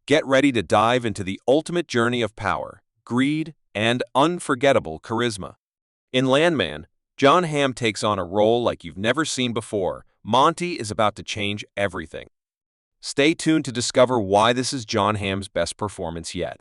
Get ready to dive into the ultimate journey of power, greed, and unforgettable charisma. In Landman, John Hamm takes on a role like you've never seen before. Monty is about to change everything. Stay tuned to discover why this is John Hamm's best performance yet.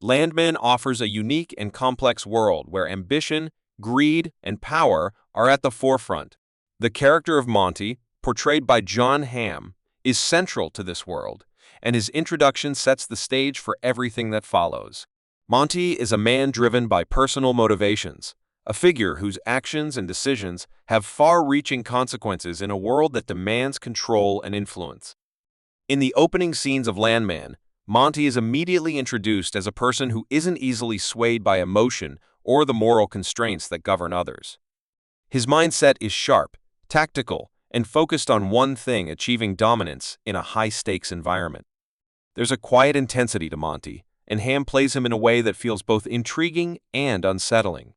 Landman offers a unique and complex world where ambition, greed, and power are at the forefront. The character of Monty, portrayed by John Hamm, is central to this world, and his introduction sets the stage for everything that follows. Monty is a man driven by personal motivations, a figure whose actions and decisions have far-reaching consequences in a world that demands control and influence. In the opening scenes of Landman, Monty is immediately introduced as a person who isn't easily swayed by emotion or the moral constraints that govern others. His mindset is sharp, tactical, and focused on one thing: achieving dominance in a high-stakes environment. There's a quiet intensity to Monty, and Hamm plays him in a way that feels both intriguing and unsettling.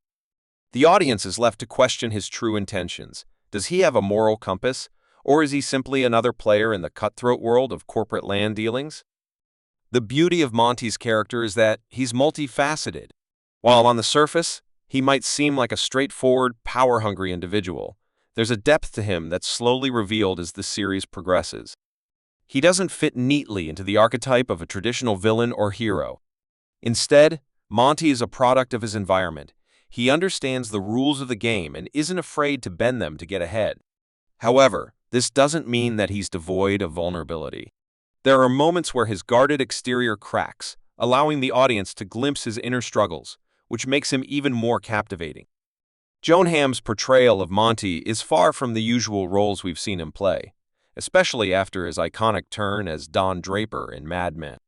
The audience is left to question his true intentions. Does he have a moral compass, or is he simply another player in the cutthroat world of corporate land dealings? The beauty of Monty's character is that he's multifaceted. While on the surface, he might seem like a straightforward, power-hungry individual, there's a depth to him that's slowly revealed as the series progresses. He doesn't fit neatly into the archetype of a traditional villain or hero. Instead, Monty is a product of his environment. He understands the rules of the game and isn't afraid to bend them to get ahead. However, this doesn't mean that he's devoid of vulnerability. There are moments where his guarded exterior cracks, allowing the audience to glimpse his inner struggles, which makes him even more captivating. John Hamm's portrayal of Monty is far from the usual roles we've seen him play, especially after his iconic turn as Don Draper in Mad Men.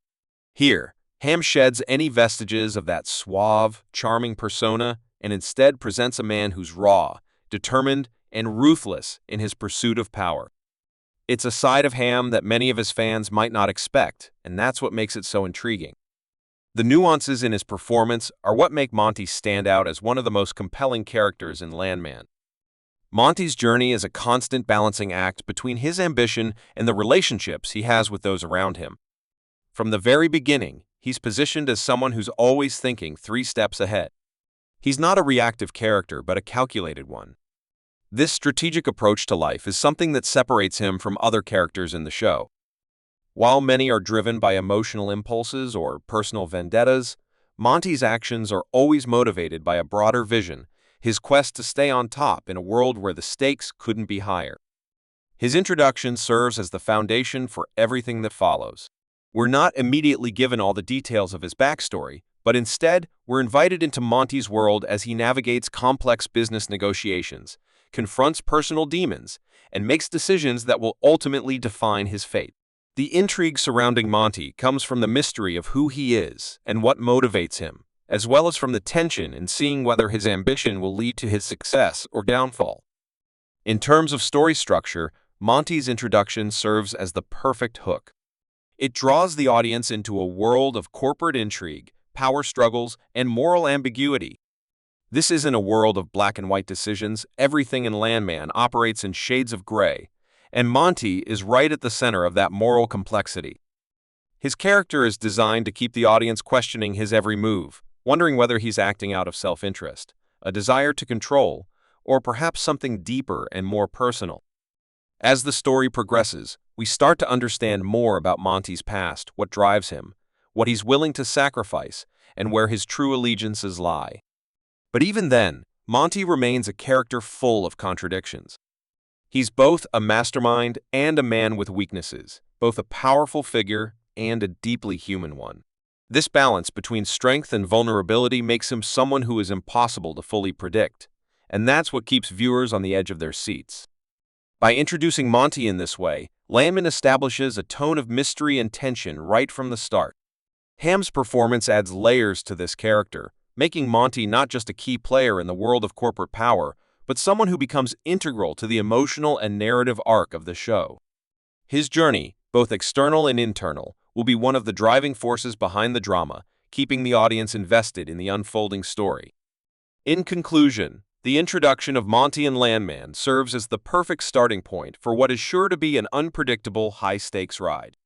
Here, Hamm sheds any vestiges of that suave, charming persona and instead presents a man who's raw, determined, and ruthless in his pursuit of power. It's a side of Hamm that many of his fans might not expect, and that's what makes it so intriguing. The nuances in his performance are what make Monty stand out as one of the most compelling characters in Landman. Monty's journey is a constant balancing act between his ambition and the relationships he has with those around him. From the very beginning, he's positioned as someone who's always thinking 3 steps ahead. He's not a reactive character, but a calculated one. This strategic approach to life is something that separates him from other characters in the show. While many are driven by emotional impulses or personal vendettas, Monty's actions are always motivated by a broader vision, his quest to stay on top in a world where the stakes couldn't be higher. His introduction serves as the foundation for everything that follows. We're not immediately given all the details of his backstory, but instead, we're invited into Monty's world as he navigates complex business negotiations, confronts personal demons, and makes decisions that will ultimately define his fate. The intrigue surrounding Monty comes from the mystery of who he is and what motivates him, as well as from the tension in seeing whether his ambition will lead to his success or downfall. In terms of story structure, Monty's introduction serves as the perfect hook. It draws the audience into a world of corporate intrigue, power struggles, and moral ambiguity. This isn't a world of black and white decisions. Everything in Landman operates in shades of gray, and Monty is right at the center of that moral complexity. His character is designed to keep the audience questioning his every move, wondering whether he's acting out of self-interest, a desire to control, or perhaps something deeper and more personal. As the story progresses, we start to understand more about Monty's past, what drives him, what he's willing to sacrifice, and where his true allegiances lie. But even then, Monty remains a character full of contradictions. He's both a mastermind and a man with weaknesses, both a powerful figure and a deeply human one. This balance between strength and vulnerability makes him someone who is impossible to fully predict, and that's what keeps viewers on the edge of their seats. By introducing Monty in this way, Landman establishes a tone of mystery and tension right from the start. Hamm's performance adds layers to this character, making Monty not just a key player in the world of corporate power, but someone who becomes integral to the emotional and narrative arc of the show. His journey, both external and internal, will be one of the driving forces behind the drama, keeping the audience invested in the unfolding story. In conclusion, the introduction of Monty and Landman serves as the perfect starting point for what is sure to be an unpredictable, high-stakes ride.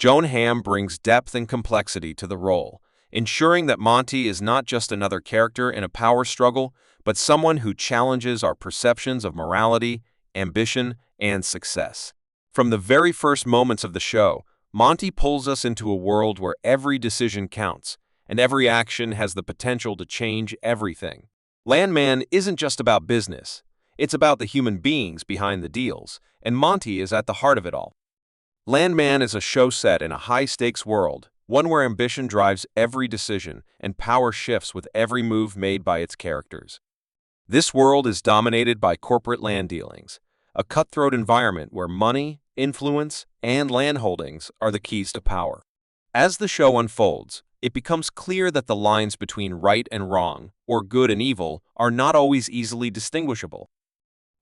Hamm brings depth and complexity to the role, ensuring that Monty is not just another character in a power struggle, but someone who challenges our perceptions of morality, ambition, and success. From the very first moments of the show, Monty pulls us into a world where every decision counts, and every action has the potential to change everything. Landman isn't just about business, it's about the human beings behind the deals, and Monty is at the heart of it all. Landman is a show set in a high-stakes world, one where ambition drives every decision and power shifts with every move made by its characters. This world is dominated by corporate land dealings, a cutthroat environment where money, influence, and land holdings are the keys to power. As the show unfolds, it becomes clear that the lines between right and wrong, or good and evil, are not always easily distinguishable.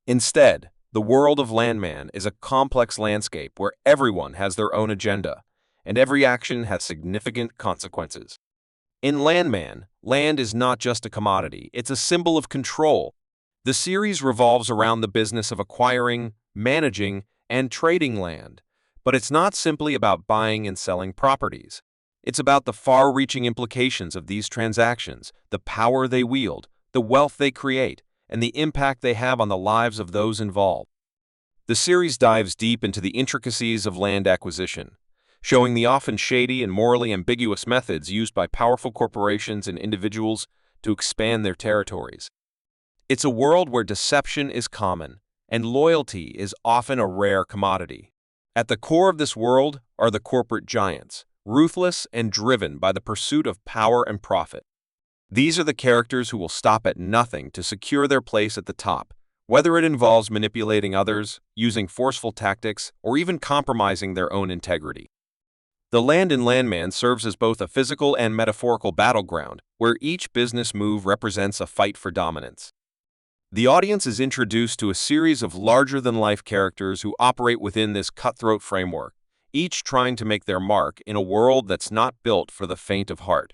Instead, the world of Landman is a complex landscape where everyone has their own agenda, and every action has significant consequences. In Landman, land is not just a commodity, it's a symbol of control. The series revolves around the business of acquiring, managing, and trading land, but it's not simply about buying and selling properties. It's about the far-reaching implications of these transactions, the power they wield, the wealth they create, and the impact they have on the lives of those involved. The series dives deep into the intricacies of land acquisition, showing the often shady and morally ambiguous methods used by powerful corporations and individuals to expand their territories. It's a world where deception is common, and loyalty is often a rare commodity. At the core of this world are the corporate giants, ruthless and driven by the pursuit of power and profit. These are the characters who will stop at nothing to secure their place at the top, whether it involves manipulating others, using forceful tactics, or even compromising their own integrity. The land in Landman serves as both a physical and metaphorical battleground, where each business move represents a fight for dominance. The audience is introduced to a series of larger-than-life characters who operate within this cutthroat framework, each trying to make their mark in a world that's not built for the faint of heart.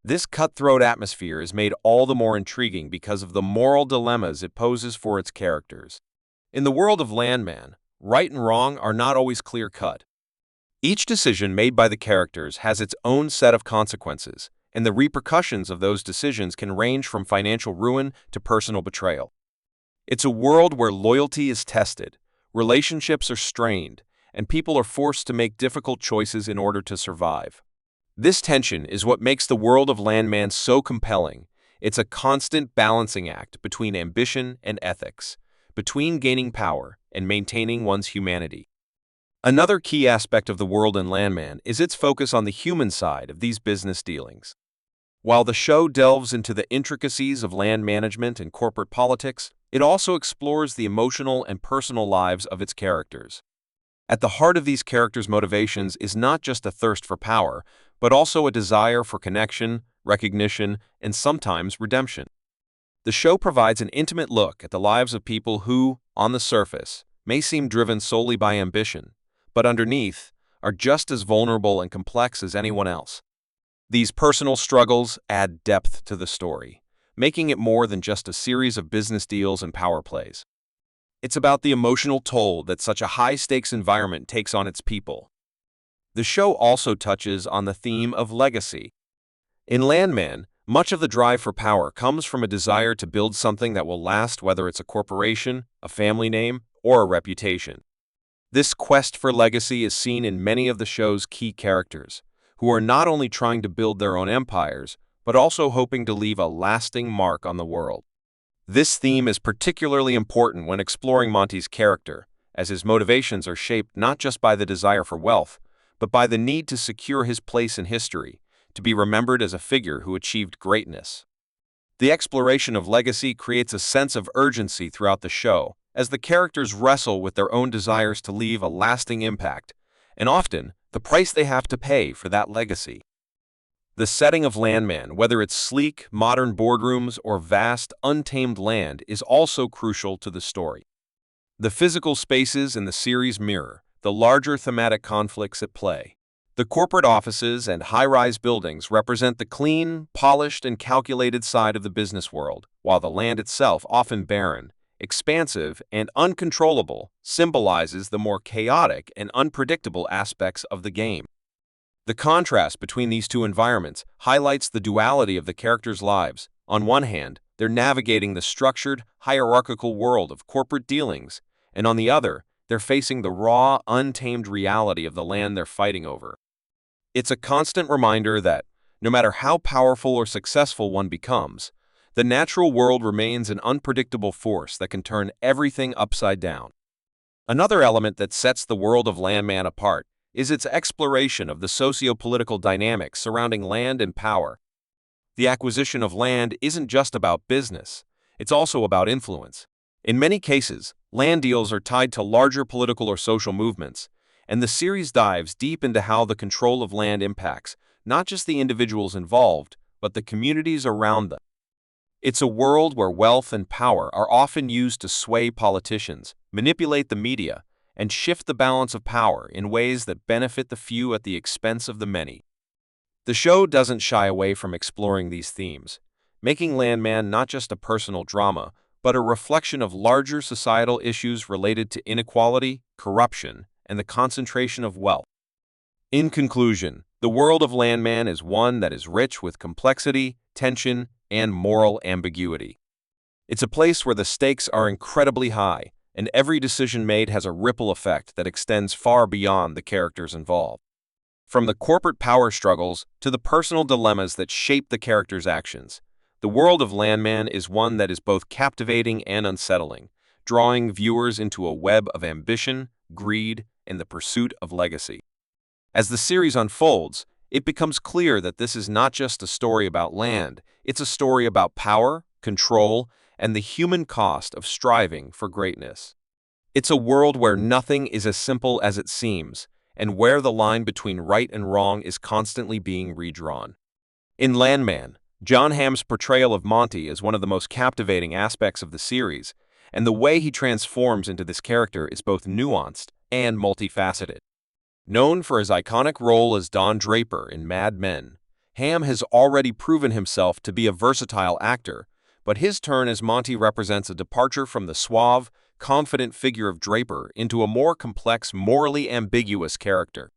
This cutthroat atmosphere is made all the more intriguing because of the moral dilemmas it poses for its characters. In the world of Landman, right and wrong are not always clear-cut. Each decision made by the characters has its own set of consequences, and the repercussions of those decisions can range from financial ruin to personal betrayal. It's a world where loyalty is tested, relationships are strained, and people are forced to make difficult choices in order to survive. This tension is what makes the world of Landman so compelling. It's a constant balancing act between ambition and ethics, between gaining power and maintaining one's humanity. Another key aspect of the world in Landman is its focus on the human side of these business dealings. While the show delves into the intricacies of land management and corporate politics, it also explores the emotional and personal lives of its characters. At the heart of these characters' motivations is not just a thirst for power, but also a desire for connection, recognition, and sometimes redemption. The show provides an intimate look at the lives of people who, on the surface, may seem driven solely by ambition, but underneath are just as vulnerable and complex as anyone else. These personal struggles add depth to the story, making it more than just a series of business deals and power plays. It's about the emotional toll that such a high-stakes environment takes on its people. The show also touches on the theme of legacy. In Landman, much of the drive for power comes from a desire to build something that will last, whether it's a corporation, a family name, or a reputation. This quest for legacy is seen in many of the show's key characters, who are not only trying to build their own empires, but also hoping to leave a lasting mark on the world. This theme is particularly important when exploring Monty's character, as his motivations are shaped not just by the desire for wealth, but by the need to secure his place in history, to be remembered as a figure who achieved greatness. The exploration of legacy creates a sense of urgency throughout the show, as the characters wrestle with their own desires to leave a lasting impact, and often, the price they have to pay for that legacy. The setting of Landman, whether it's sleek, modern boardrooms or vast, untamed land, is also crucial to the story. The physical spaces in the series mirror the larger thematic conflicts at play. The corporate offices and high-rise buildings represent the clean, polished, and calculated side of the business world, while the land itself, often barren, expansive, and uncontrollable, symbolizes the more chaotic and unpredictable aspects of the game. The contrast between these two environments highlights the duality of the characters' lives. On one hand, they're navigating the structured, hierarchical world of corporate dealings, and on the other, they're facing the raw, untamed reality of the land they're fighting over. It's a constant reminder that, no matter how powerful or successful one becomes, the natural world remains an unpredictable force that can turn everything upside down. Another element that sets the world of Landman apart is its exploration of the socio-political dynamics surrounding land and power. The acquisition of land isn't just about business, it's also about influence. In many cases, land deals are tied to larger political or social movements, and the series dives deep into how the control of land impacts not just the individuals involved, but the communities around them. It's a world where wealth and power are often used to sway politicians, manipulate the media, and shift the balance of power in ways that benefit the few at the expense of the many. The show doesn't shy away from exploring these themes, making Landman not just a personal drama, but a reflection of larger societal issues related to inequality, corruption, and the concentration of wealth. In conclusion, the world of Landman is one that is rich with complexity, tension, and moral ambiguity. It's a place where the stakes are incredibly high, and every decision made has a ripple effect that extends far beyond the characters involved. From the corporate power struggles to the personal dilemmas that shape the characters' actions, the world of Landman is one that is both captivating and unsettling, drawing viewers into a web of ambition, greed, and the pursuit of legacy. As the series unfolds, it becomes clear that this is not just a story about land, it's a story about power, control, and the human cost of striving for greatness. It's a world where nothing is as simple as it seems, and where the line between right and wrong is constantly being redrawn. In Landman, Jon Hamm's portrayal of Monty is one of the most captivating aspects of the series, and the way he transforms into this character is both nuanced and multifaceted. Known for his iconic role as Don Draper in Mad Men, Hamm has already proven himself to be a versatile actor, but his turn as Monty represents a departure from the suave, confident figure of Draper into a more complex, morally ambiguous character.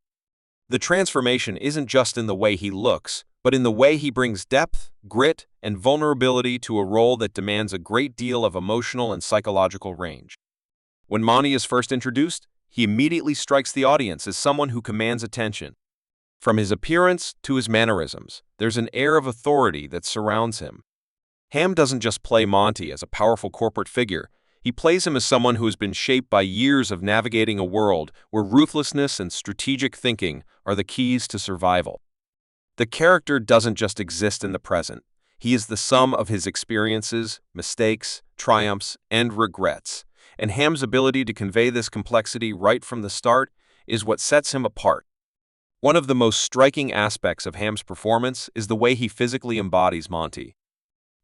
The transformation isn't just in the way he looks, but in the way he brings depth, grit, and vulnerability to a role that demands a great deal of emotional and psychological range. When Monty is first introduced, he immediately strikes the audience as someone who commands attention. From his appearance to his mannerisms, there's an air of authority that surrounds him. Hamm doesn't just play Monty as a powerful corporate figure, he plays him as someone who has been shaped by years of navigating a world where ruthlessness and strategic thinking are the keys to survival. The character doesn't just exist in the present, he is the sum of his experiences, mistakes, triumphs, and regrets, and Hamm's ability to convey this complexity right from the start is what sets him apart. One of the most striking aspects of Hamm's performance is the way he physically embodies Monty.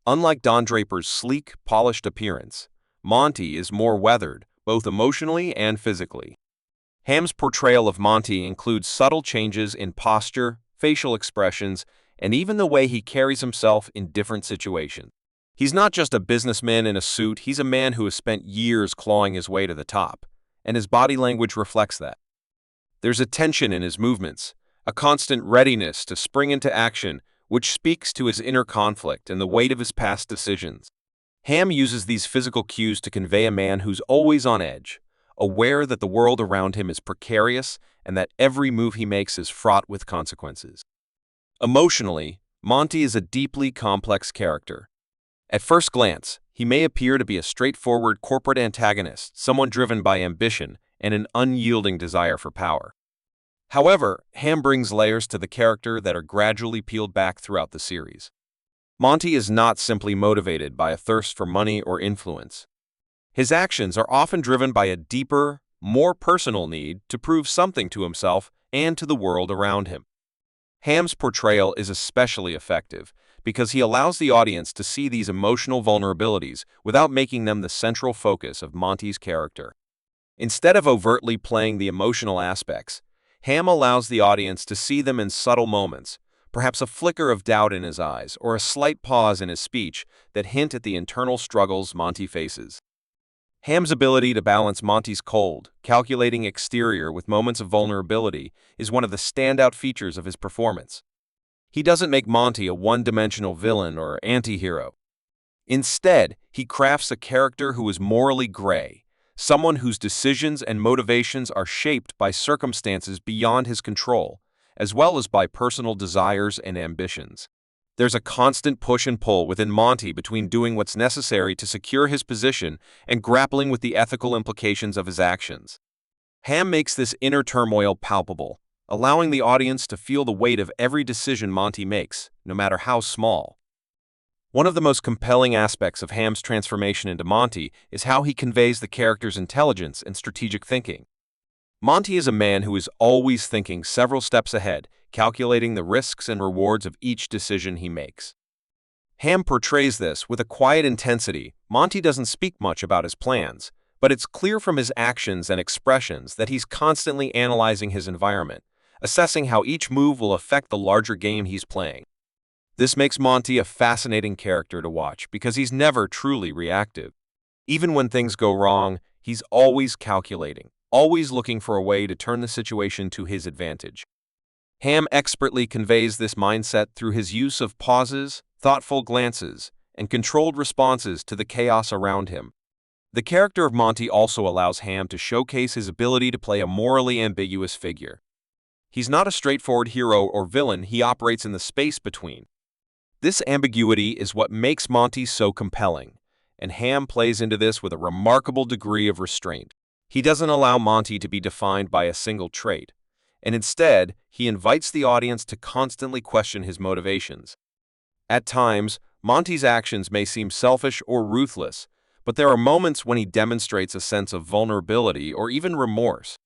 Unlike Don Draper's sleek, polished appearance, Monty is more weathered, both emotionally and physically. Hamm's portrayal of Monty includes subtle changes in posture, facial expressions, and even the way he carries himself in different situations. He's not just a businessman in a suit, he's a man who has spent years clawing his way to the top, and his body language reflects that. There's a tension in his movements, a constant readiness to spring into action, which speaks to his inner conflict and the weight of his past decisions. Hamm uses these physical cues to convey a man who's always on edge, aware that the world around him is precarious and that every move he makes is fraught with consequences. Emotionally, Monty is a deeply complex character. At first glance, he may appear to be a straightforward corporate antagonist, someone driven by ambition and an unyielding desire for power. However, Hamm brings layers to the character that are gradually peeled back throughout the series. Monty is not simply motivated by a thirst for money or influence. His actions are often driven by a deeper, more personal need to prove something to himself and to the world around him. Hamm's portrayal is especially effective because he allows the audience to see these emotional vulnerabilities without making them the central focus of Monty's character. Instead of overtly playing the emotional aspects, Hamm allows the audience to see them in subtle moments, perhaps a flicker of doubt in his eyes or a slight pause in his speech that hint at the internal struggles Monty faces. Hamm's ability to balance Monty's cold, calculating exterior with moments of vulnerability is one of the standout features of his performance. He doesn't make Monty a one-dimensional villain or anti-hero. Instead, he crafts a character who is morally gray, someone whose decisions and motivations are shaped by circumstances beyond his control, as well as by personal desires and ambitions. There's a constant push and pull within Monty between doing what's necessary to secure his position and grappling with the ethical implications of his actions. Hamm makes this inner turmoil palpable, allowing the audience to feel the weight of every decision Monty makes, no matter how small. One of the most compelling aspects of Hamm's transformation into Monty is how he conveys the character's intelligence and strategic thinking. Monty is a man who is always thinking several steps ahead, calculating the risks and rewards of each decision he makes. Hamm portrays this with a quiet intensity. Monty doesn't speak much about his plans, but it's clear from his actions and expressions that he's constantly analyzing his environment, assessing how each move will affect the larger game he's playing. This makes Monty a fascinating character to watch because he's never truly reactive. Even when things go wrong, he's always calculating, always looking for a way to turn the situation to his advantage. Hamm expertly conveys this mindset through his use of pauses, thoughtful glances, and controlled responses to the chaos around him. The character of Monty also allows Hamm to showcase his ability to play a morally ambiguous figure. He's not a straightforward hero or villain, he operates in the space between. This ambiguity is what makes Monty so compelling, and Hamm plays into this with a remarkable degree of restraint. He doesn't allow Monty to be defined by a single trait, and instead, he invites the audience to constantly question his motivations. At times, Monty's actions may seem selfish or ruthless, but there are moments when he demonstrates a sense of vulnerability or even remorse.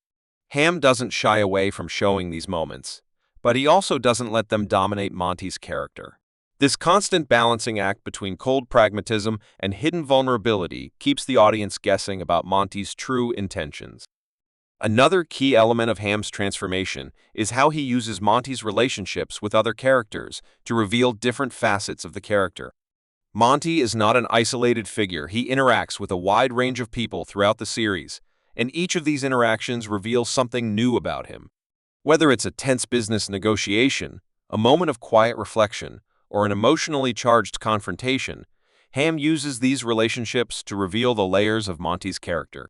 Hamm doesn't shy away from showing these moments, but he also doesn't let them dominate Monty's character. This constant balancing act between cold pragmatism and hidden vulnerability keeps the audience guessing about Monty's true intentions. Another key element of Hamm's transformation is how he uses Monty's relationships with other characters to reveal different facets of the character. Monty is not an isolated figure. He interacts with a wide range of people throughout the series, and each of these interactions reveals something new about him. Whether it's a tense business negotiation, a moment of quiet reflection, or an emotionally charged confrontation, Hamm uses these relationships to reveal the layers of Monty's character.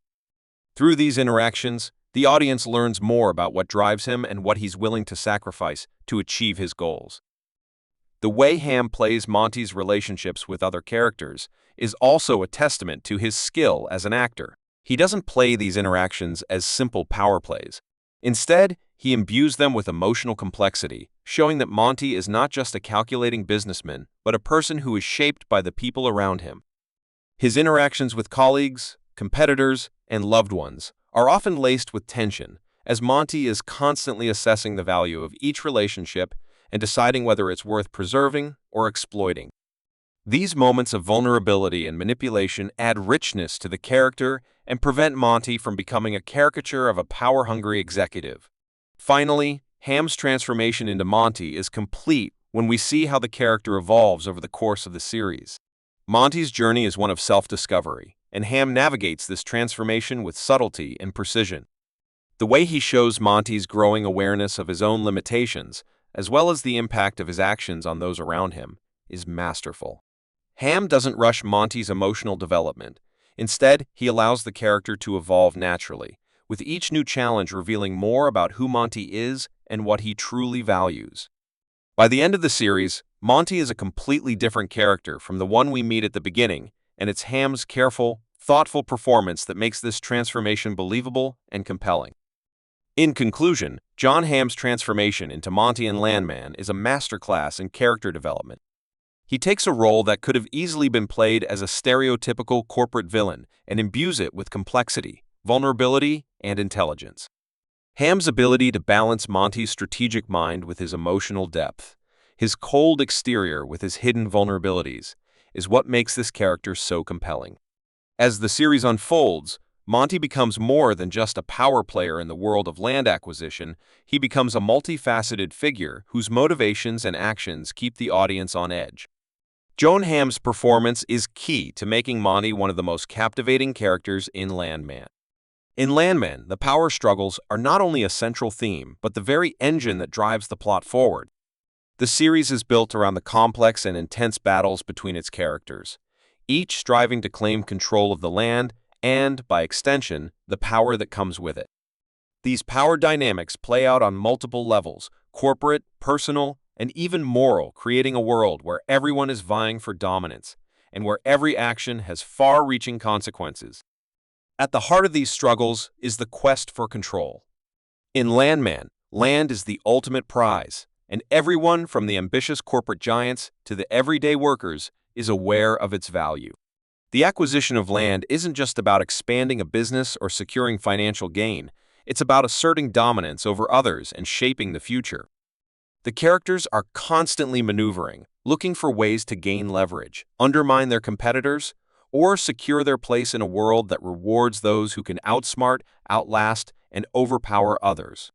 Through these interactions, the audience learns more about what drives him and what he's willing to sacrifice to achieve his goals. The way Hamm plays Monty's relationships with other characters is also a testament to his skill as an actor. He doesn't play these interactions as simple power plays. Instead, he imbues them with emotional complexity, showing that Monty is not just a calculating businessman, but a person who is shaped by the people around him. His interactions with colleagues, competitors, and loved ones are often laced with tension, as Monty is constantly assessing the value of each relationship and deciding whether it's worth preserving or exploiting. These moments of vulnerability and manipulation add richness to the character and prevent Monty from becoming a caricature of a power-hungry executive. Finally, Hamm's transformation into Monty is complete when we see how the character evolves over the course of the series. Monty's journey is one of self-discovery, and Hamm navigates this transformation with subtlety and precision. The way he shows Monty's growing awareness of his own limitations, as well as the impact of his actions on those around him, is masterful. Hamm doesn't rush Monty's emotional development. Instead, he allows the character to evolve naturally, with each new challenge revealing more about who Monty is and what he truly values. By the end of the series, Monty is a completely different character from the one we meet at the beginning, and it's Hamm's careful, thoughtful performance that makes this transformation believable and compelling. In conclusion, Jon Hamm's transformation into Monty in Landman is a masterclass in character development. He takes a role that could have easily been played as a stereotypical corporate villain and imbues it with complexity, vulnerability, and intelligence. Hamm's ability to balance Monty's strategic mind with his emotional depth, his cold exterior with his hidden vulnerabilities, is what makes this character so compelling. As the series unfolds, Monty becomes more than just a power player in the world of land acquisition. He becomes a multifaceted figure whose motivations and actions keep the audience on edge. Hamm's performance is key to making Monty one of the most captivating characters in Landman. In Landman, the power struggles are not only a central theme, but the very engine that drives the plot forward. The series is built around the complex and intense battles between its characters, each striving to claim control of the land and, by extension, the power that comes with it. These power dynamics play out on multiple levels: corporate, personal, and even moral, creating a world where everyone is vying for dominance and where every action has far-reaching consequences. At the heart of these struggles is the quest for control. In Landman, land is the ultimate prize, and everyone from the ambitious corporate giants to the everyday workers is aware of its value. The acquisition of land isn't just about expanding a business or securing financial gain. It's about asserting dominance over others and shaping the future. The characters are constantly maneuvering, looking for ways to gain leverage, undermine their competitors, or secure their place in a world that rewards those who can outsmart, outlast, and overpower others.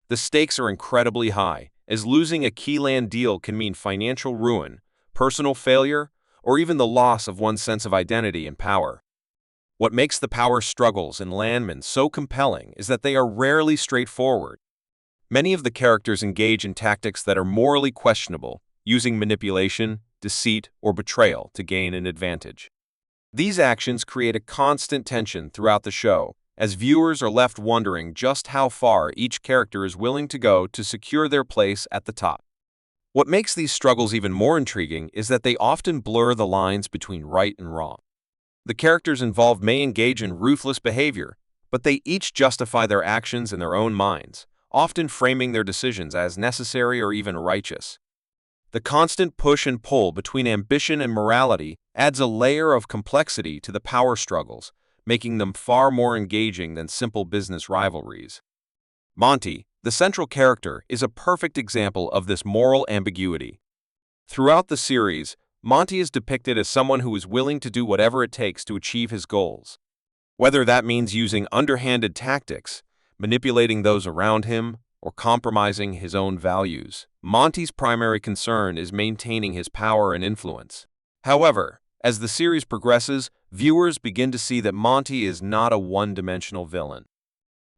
The stakes are incredibly high, as losing a key land deal can mean financial ruin, personal failure, or even the loss of one's sense of identity and power. What makes the power struggles in Landman so compelling is that they are rarely straightforward. Many of the characters engage in tactics that are morally questionable, using manipulation, deceit, or betrayal to gain an advantage. These actions create a constant tension throughout the show, as viewers are left wondering just how far each character is willing to go to secure their place at the top. What makes these struggles even more intriguing is that they often blur the lines between right and wrong. The characters involved may engage in ruthless behavior, but they each justify their actions in their own minds, often framing their decisions as necessary or even righteous. The constant push and pull between ambition and morality adds a layer of complexity to the power struggles, making them far more engaging than simple business rivalries. Monty, the central character, is a perfect example of this moral ambiguity. Throughout the series, Monty is depicted as someone who is willing to do whatever it takes to achieve his goals. Whether that means using underhanded tactics, manipulating those around him, or compromising his own values, Monty's primary concern is maintaining his power and influence. However, as the series progresses, viewers begin to see that Monty is not a one-dimensional villain.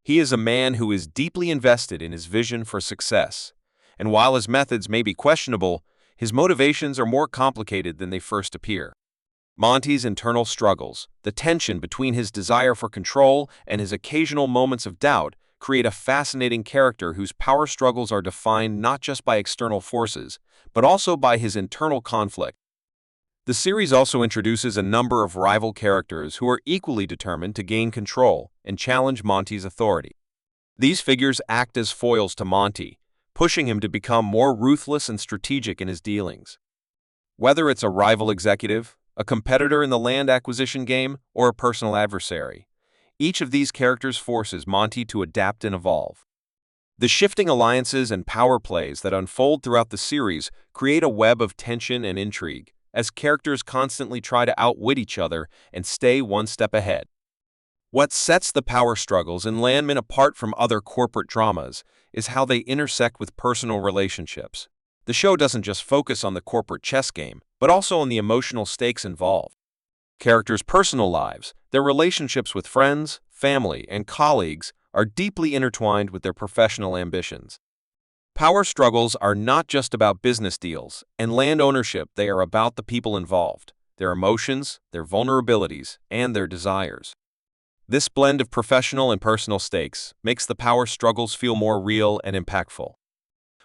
He is a man who is deeply invested in his vision for success, and while his methods may be questionable, his motivations are more complicated than they first appear. Monty's internal struggles, the tension between his desire for control and his occasional moments of doubt, create a fascinating character whose power struggles are defined not just by external forces, but also by his internal conflict. The series also introduces a number of rival characters who are equally determined to gain control and challenge Monty's authority. These figures act as foils to Monty, pushing him to become more ruthless and strategic in his dealings. Whether it's a rival executive, a competitor in the land acquisition game, or a personal adversary, each of these characters forces Monty to adapt and evolve. The shifting alliances and power plays that unfold throughout the series create a web of tension and intrigue, as characters constantly try to outwit each other and stay one step ahead. What sets the power struggles in Landman apart from other corporate dramas is how they intersect with personal relationships. The show doesn't just focus on the corporate chess game, but also on the emotional stakes involved. Characters' personal lives, their relationships with friends, family, and colleagues are deeply intertwined with their professional ambitions. Power struggles are not just about business deals and land ownership, they are about the people involved, their emotions, their vulnerabilities, and their desires. This blend of professional and personal stakes makes the power struggles feel more real and impactful.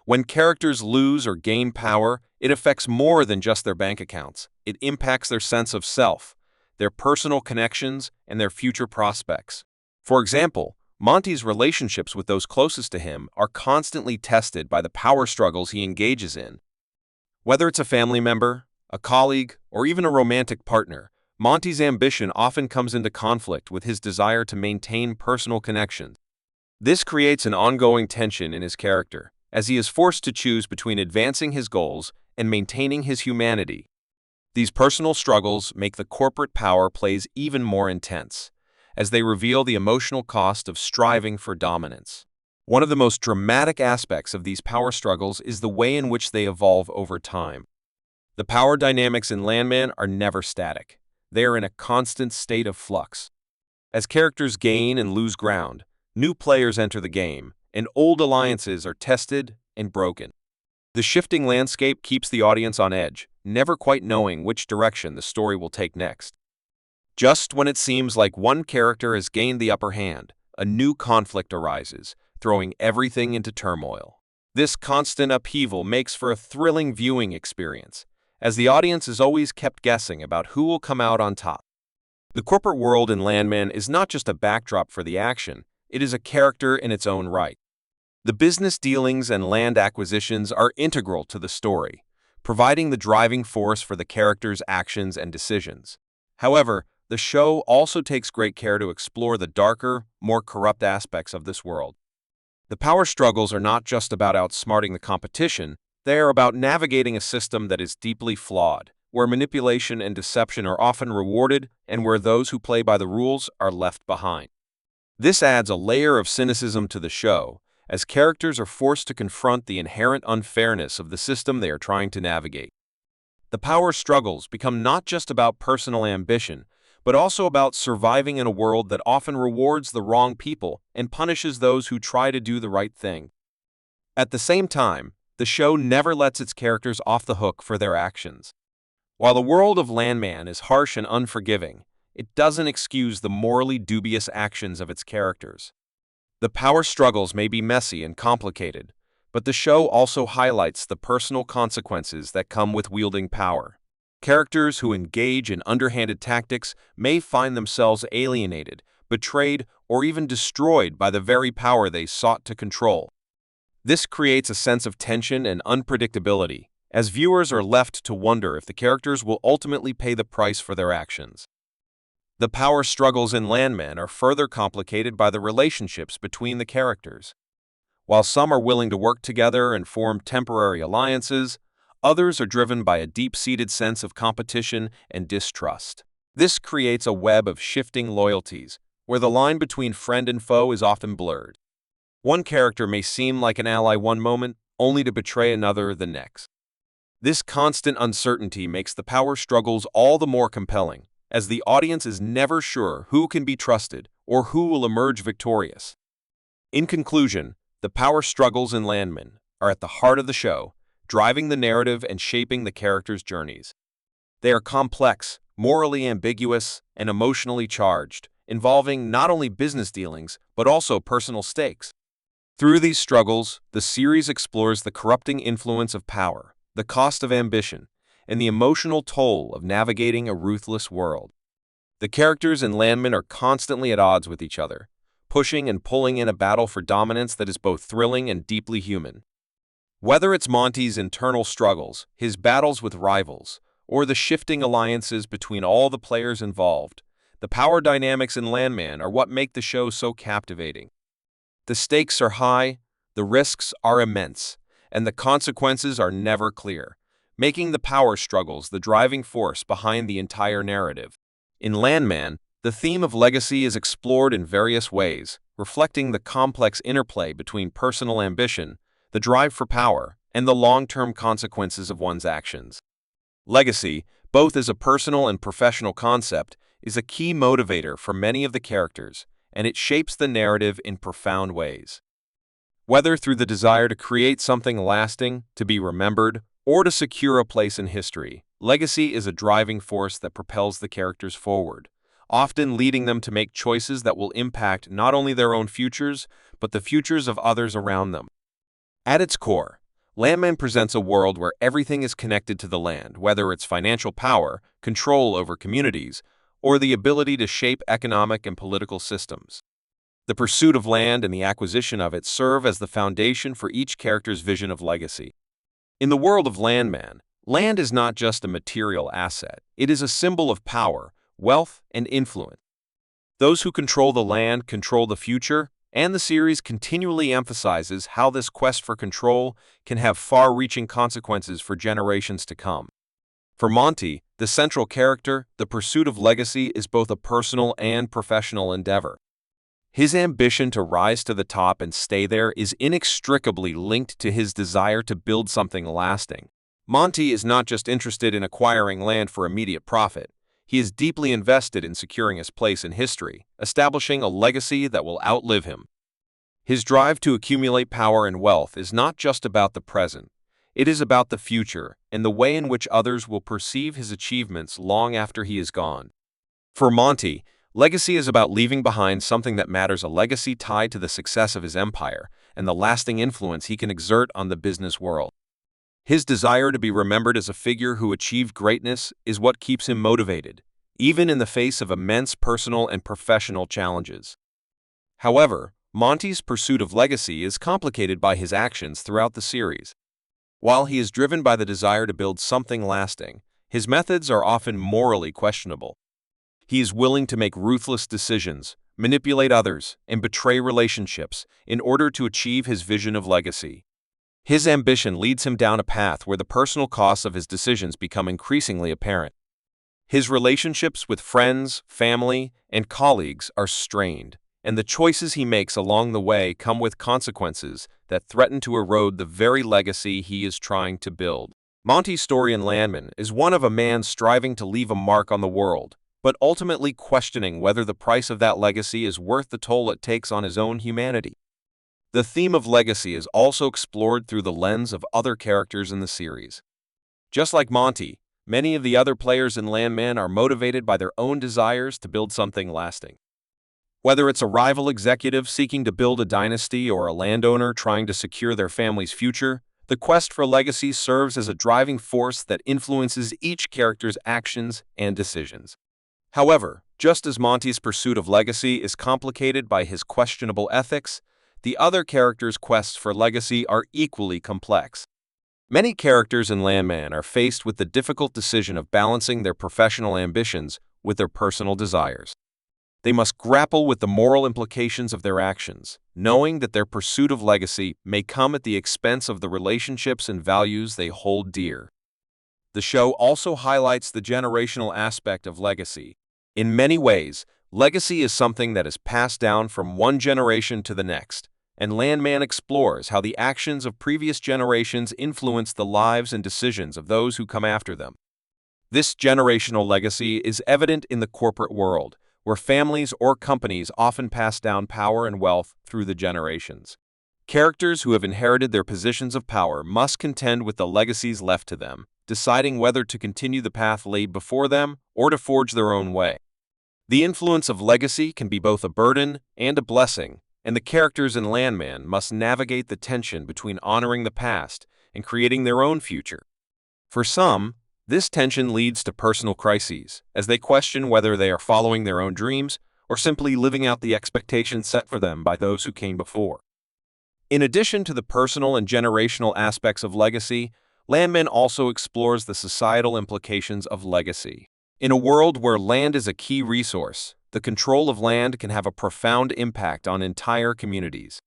When characters lose or gain power, it affects more than just their bank accounts. It impacts their sense of self, their personal connections, and their future prospects. For example, Monty's relationships with those closest to him are constantly tested by the power struggles he engages in. Whether it's a family member, a colleague, or even a romantic partner, Monty's ambition often comes into conflict with his desire to maintain personal connections. This creates an ongoing tension in his character, as he is forced to choose between advancing his goals and maintaining his humanity. These personal struggles make the corporate power plays even more intense, as they reveal the emotional cost of striving for dominance. One of the most dramatic aspects of these power struggles is the way in which they evolve over time. The power dynamics in Landman are never static. They are in a constant state of flux. As characters gain and lose ground, new players enter the game, and old alliances are tested and broken. The shifting landscape keeps the audience on edge, never quite knowing which direction the story will take next. Just when it seems like one character has gained the upper hand, a new conflict arises, throwing everything into turmoil. This constant upheaval makes for a thrilling viewing experience, as the audience is always kept guessing about who will come out on top. The corporate world in Landman is not just a backdrop for the action, it is a character in its own right. The business dealings and land acquisitions are integral to the story, providing the driving force for the characters' actions and decisions. However, the show also takes great care to explore the darker, more corrupt aspects of this world. The power struggles are not just about outsmarting the competition, they are about navigating a system that is deeply flawed, where manipulation and deception are often rewarded and where those who play by the rules are left behind. This adds a layer of cynicism to the show, as characters are forced to confront the inherent unfairness of the system they are trying to navigate. The power struggles become not just about personal ambition, but also about surviving in a world that often rewards the wrong people and punishes those who try to do the right thing. At the same time, the show never lets its characters off the hook for their actions. While the world of Landman is harsh and unforgiving, it doesn't excuse the morally dubious actions of its characters. The power struggles may be messy and complicated, but the show also highlights the personal consequences that come with wielding power. Characters who engage in underhanded tactics may find themselves alienated, betrayed, or even destroyed by the very power they sought to control. This creates a sense of tension and unpredictability, as viewers are left to wonder if the characters will ultimately pay the price for their actions. The power struggles in Landman are further complicated by the relationships between the characters. While some are willing to work together and form temporary alliances, others are driven by a deep-seated sense of competition and distrust. This creates a web of shifting loyalties, where the line between friend and foe is often blurred. One character may seem like an ally one moment, only to betray another the next. This constant uncertainty makes the power struggles all the more compelling, as the audience is never sure who can be trusted or who will emerge victorious. In conclusion, the power struggles in Landman are at the heart of the show, driving the narrative and shaping the characters' journeys. They are complex, morally ambiguous, and emotionally charged, involving not only business dealings but also personal stakes. Through these struggles, the series explores the corrupting influence of power, the cost of ambition, and the emotional toll of navigating a ruthless world. The characters in Landman are constantly at odds with each other, pushing and pulling in a battle for dominance that is both thrilling and deeply human. Whether it's Monty's internal struggles, his battles with rivals, or the shifting alliances between all the players involved, the power dynamics in Landman are what make the show so captivating. The stakes are high, the risks are immense, and the consequences are never clear, making the power struggles the driving force behind the entire narrative. In Landman, the theme of legacy is explored in various ways, reflecting the complex interplay between personal ambition, the drive for power, and the long-term consequences of one's actions. Legacy, both as a personal and professional concept, is a key motivator for many of the characters, and it shapes the narrative in profound ways. Whether through the desire to create something lasting, to be remembered, or to secure a place in history, legacy is a driving force that propels the characters forward, often leading them to make choices that will impact not only their own futures, but the futures of others around them. At its core, Landman presents a world where everything is connected to the land, whether it's financial power, control over communities, or the ability to shape economic and political systems. The pursuit of land and the acquisition of it serve as the foundation for each character's vision of legacy. In the world of Landman, land is not just a material asset, it is a symbol of power, wealth, and influence. Those who control the land control the future, and the series continually emphasizes how this quest for control can have far-reaching consequences for generations to come. For Monty, the central character, the pursuit of legacy is both a personal and professional endeavor. His ambition to rise to the top and stay there is inextricably linked to his desire to build something lasting. Monty is not just interested in acquiring land for immediate profit. He is deeply invested in securing his place in history, establishing a legacy that will outlive him. His drive to accumulate power and wealth is not just about the present. It is about the future and the way in which others will perceive his achievements long after he is gone. For Monty, legacy is about leaving behind something that matters, a legacy tied to the success of his empire and the lasting influence he can exert on the business world. His desire to be remembered as a figure who achieved greatness is what keeps him motivated, even in the face of immense personal and professional challenges. However, Monty's pursuit of legacy is complicated by his actions throughout the series. While he is driven by the desire to build something lasting, his methods are often morally questionable. He is willing to make ruthless decisions, manipulate others, and betray relationships in order to achieve his vision of legacy. His ambition leads him down a path where the personal costs of his decisions become increasingly apparent. His relationships with friends, family, and colleagues are strained, and the choices he makes along the way come with consequences that threaten to erode the very legacy he is trying to build. Monty's story in Landman is one of a man striving to leave a mark on the world, but ultimately questioning whether the price of that legacy is worth the toll it takes on his own humanity. The theme of legacy is also explored through the lens of other characters in the series. Just like Monty, many of the other players in Landman are motivated by their own desires to build something lasting. Whether it's a rival executive seeking to build a dynasty or a landowner trying to secure their family's future, the quest for legacy serves as a driving force that influences each character's actions and decisions. However, just as Monty's pursuit of legacy is complicated by his questionable ethics, the other characters' quests for legacy are equally complex. Many characters in Landman are faced with the difficult decision of balancing their professional ambitions with their personal desires. They must grapple with the moral implications of their actions, knowing that their pursuit of legacy may come at the expense of the relationships and values they hold dear. The show also highlights the generational aspect of legacy. In many ways, legacy is something that is passed down from one generation to the next, and Landman explores how the actions of previous generations influence the lives and decisions of those who come after them. This generational legacy is evident in the corporate world, where families or companies often pass down power and wealth through the generations. Characters who have inherited their positions of power must contend with the legacies left to them, deciding whether to continue the path laid before them or to forge their own way. The influence of legacy can be both a burden and a blessing, and the characters in Landman must navigate the tension between honoring the past and creating their own future. For some, this tension leads to personal crises, as they question whether they are following their own dreams or simply living out the expectations set for them by those who came before. In addition to the personal and generational aspects of legacy, Landman also explores the societal implications of legacy. In a world where land is a key resource, the control of land can have a profound impact on entire communities.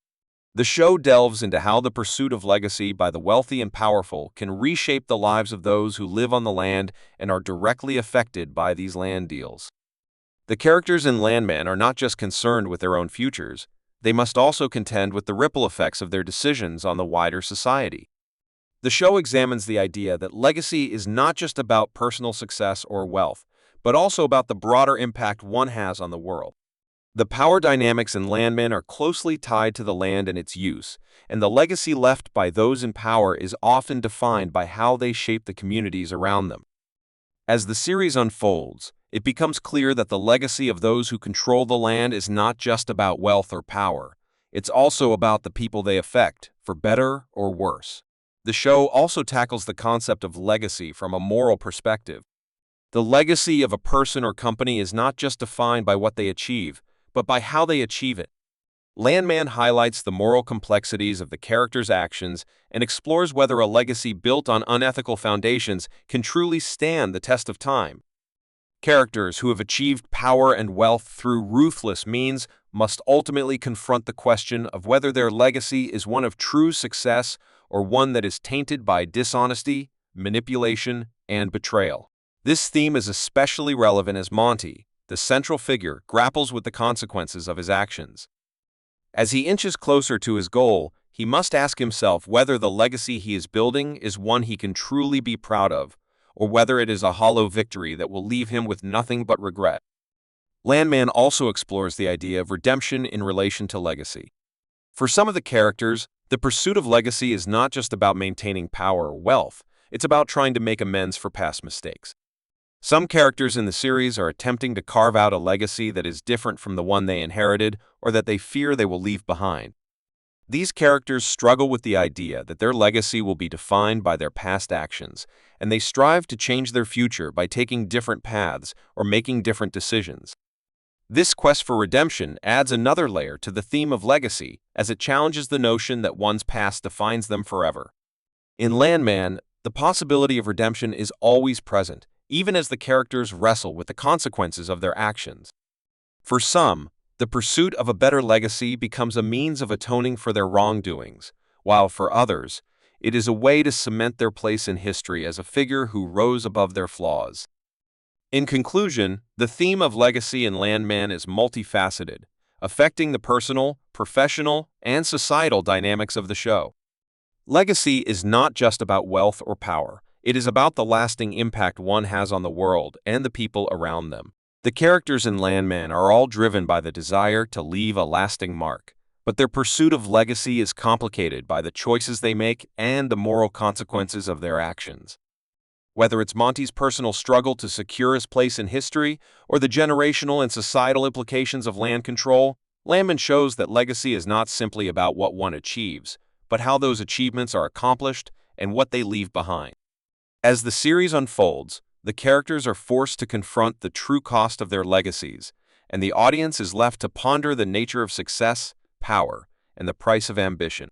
The show delves into how the pursuit of legacy by the wealthy and powerful can reshape the lives of those who live on the land and are directly affected by these land deals. The characters in Landman are not just concerned with their own futures, they must also contend with the ripple effects of their decisions on the wider society. The show examines the idea that legacy is not just about personal success or wealth, but also about the broader impact one has on the world. The power dynamics in Landman are closely tied to the land and its use, and the legacy left by those in power is often defined by how they shape the communities around them. As the series unfolds, it becomes clear that the legacy of those who control the land is not just about wealth or power. It's also about the people they affect, for better or worse. The show also tackles the concept of legacy from a moral perspective. The legacy of a person or company is not just defined by what they achieve, but by how they achieve it. Landman highlights the moral complexities of the characters' actions and explores whether a legacy built on unethical foundations can truly stand the test of time. Characters who have achieved power and wealth through ruthless means must ultimately confront the question of whether their legacy is one of true success or one that is tainted by dishonesty, manipulation, and betrayal. This theme is especially relevant as Monty, the central figure, grapples with the consequences of his actions. As he inches closer to his goal, he he must ask himself whether the legacy he is building is one he can truly be proud of, or whether it is a hollow victory that will leave him with nothing but regret. Landman also explores the idea of redemption in relation to legacy. For some of the characters, the pursuit of legacy is not just about maintaining power or wealth, it's about trying to make amends for past mistakes. Some characters in the series are attempting to carve out a legacy that is different from the one they inherited or that they fear they will leave behind. These characters struggle with the idea that their legacy will be defined by their past actions, and they strive to change their future by taking different paths or making different decisions. This quest for redemption adds another layer to the theme of legacy as it challenges the notion that one's past defines them forever. In Landman, the possibility of redemption is always present, even as the characters wrestle with the consequences of their actions. For some, the pursuit of a better legacy becomes a means of atoning for their wrongdoings, while for others, it is a way to cement their place in history as a figure who rose above their flaws. In conclusion, the theme of legacy in Landman is multifaceted, affecting the personal, professional, and societal dynamics of the show. Legacy is not just about wealth or power, it is about the lasting impact one has on the world and the people around them. The characters in Landman are all driven by the desire to leave a lasting mark, but their pursuit of legacy is complicated by the choices they make and the moral consequences of their actions. Whether it's Monty's personal struggle to secure his place in history or the generational and societal implications of land control, Landman shows that legacy is not simply about what one achieves, but how those achievements are accomplished and what they leave behind. As the series unfolds, the characters are forced to confront the true cost of their legacies, and the audience is left to ponder the nature of success, power, and the price of ambition.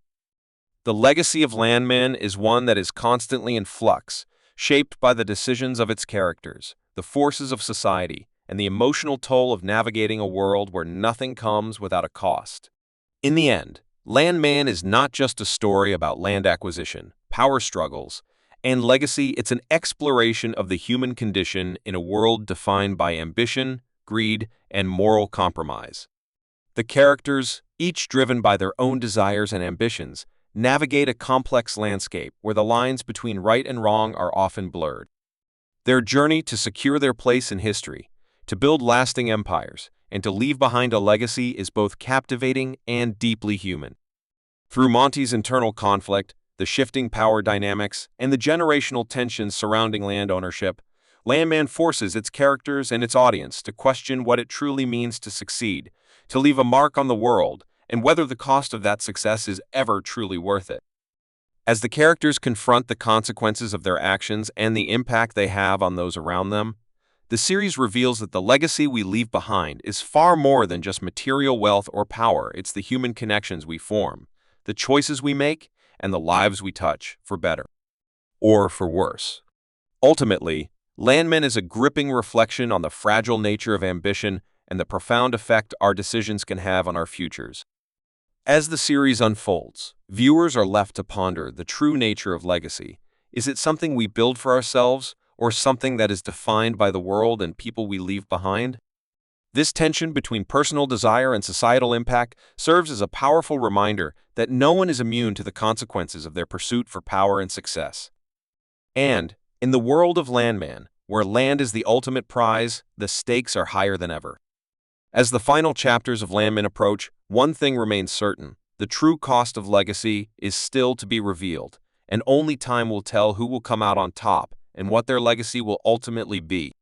The legacy of Landman is one that is constantly in flux, shaped by the decisions of its characters, the forces of society, and the emotional toll of navigating a world where nothing comes without a cost. In the end, Landman is not just a story about land acquisition, power struggles, and legacy. It's an exploration of the human condition in a world defined by ambition, greed, and moral compromise. The characters, each driven by their own desires and ambitions, navigate a complex landscape where the lines between right and wrong are often blurred. Their journey to secure their place in history, to build lasting empires, and to leave behind a legacy is both captivating and deeply human. Through Monty's internal conflict, the shifting power dynamics, and the generational tensions surrounding land ownership, Landman forces its characters and its audience to question what it truly means to succeed, to leave a mark on the world, and whether the cost of that success is ever truly worth it. As the characters confront the consequences of their actions and the impact they have on those around them, the series reveals that the legacy we leave behind is far more than just material wealth or power. It's the human connections we form, the choices we make, and the lives we touch, for better or for worse. Ultimately, Landman is a gripping reflection on the fragile nature of ambition and the profound effect our decisions can have on our futures. As the series unfolds, viewers are left to ponder the true nature of legacy. Is it something we build for ourselves, or something that is defined by the world and people we leave behind? This tension between personal desire and societal impact serves as a powerful reminder that no one is immune to the consequences of their pursuit for power and success. And, in the world of Landman, where land is the ultimate prize, the stakes are higher than ever. As the final chapters of Landman approach, one thing remains certain: the true cost of legacy is still to be revealed, and only time will tell who will come out on top and what their legacy will ultimately be.